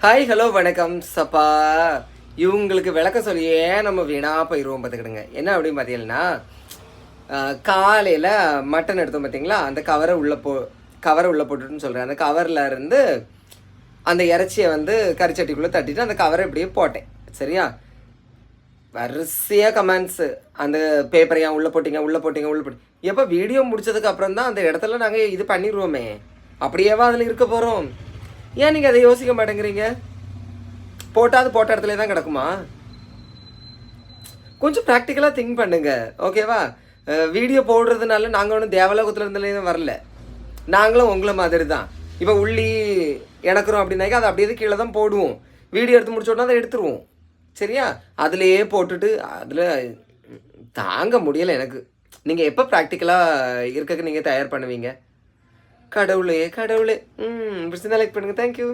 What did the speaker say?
Hi hello வணக்கம் சப்பா. இவங்களுக்கு விளக்கம் சொல்லியே நம்ம வீணாக போயிடுவோம் பார்த்துக்கிடுங்க. என்ன அப்படின்னு பார்த்தீங்கன்னா, காலையில் மட்டன் எடுத்தோம் பார்த்தீங்களா, அந்த கவரை உள்ளே போட்டுட்டுன்னு சொல்கிறேன். அந்த கவரில் இருந்து அந்த இறைச்சியை வந்து கறிச்சட்டிக்குள்ளே தட்டிட்டு அந்த கவரை இப்படியே போட்டேன். சரியா? வரிசையாக கமெண்ட்ஸு, அந்த பேப்பரை ஏன் உள்ளே போட்டிங்க உள்ளே போட்டிங்க உள்ளே போட்டி எப்போ வீடியோ முடிச்சதுக்கு அப்புறம் தான் அந்த இடத்துல நாங்கள் இது பண்ணிடுவோமே, அப்படியேவா அதில் இருக்க போகிறோம்? ஏன் நீங்கள் அதை யோசிக்க மாட்டேங்கிறீங்க? போட்டால் அது போட்ட இடத்துல தான் கிடக்குமா? கொஞ்சம் ப்ராக்டிக்கலாக திங்க் பண்ணுங்க. ஓகேவா? வீடியோ போடுறதுனால நாங்கள் ஒன்றும் தேவலோகத்தில் இருந்துலேயும் வரல. நாங்களும் உங்களை மாதிரி தான். இப்போ உள்ளி இணக்குறோம் அப்படின்னாக்கா அதை அப்படியே கீழே தான் போடுவோம். வீடியோ எடுத்து முடிச்சோன்னா அதை எடுத்துருவோம். சரியா? அதிலேயே போட்டுட்டு அதில் தாங்க முடியலை எனக்கு. நீங்கள் எப்போ ப்ராக்டிக்கலாக இருக்க நீங்கள் தயார் பண்ணுவீங்க? கடவுளே கடவுளே. பிடிச்சிருந்தா லைக் பண்ணுங்கள். தேங்க்யூ.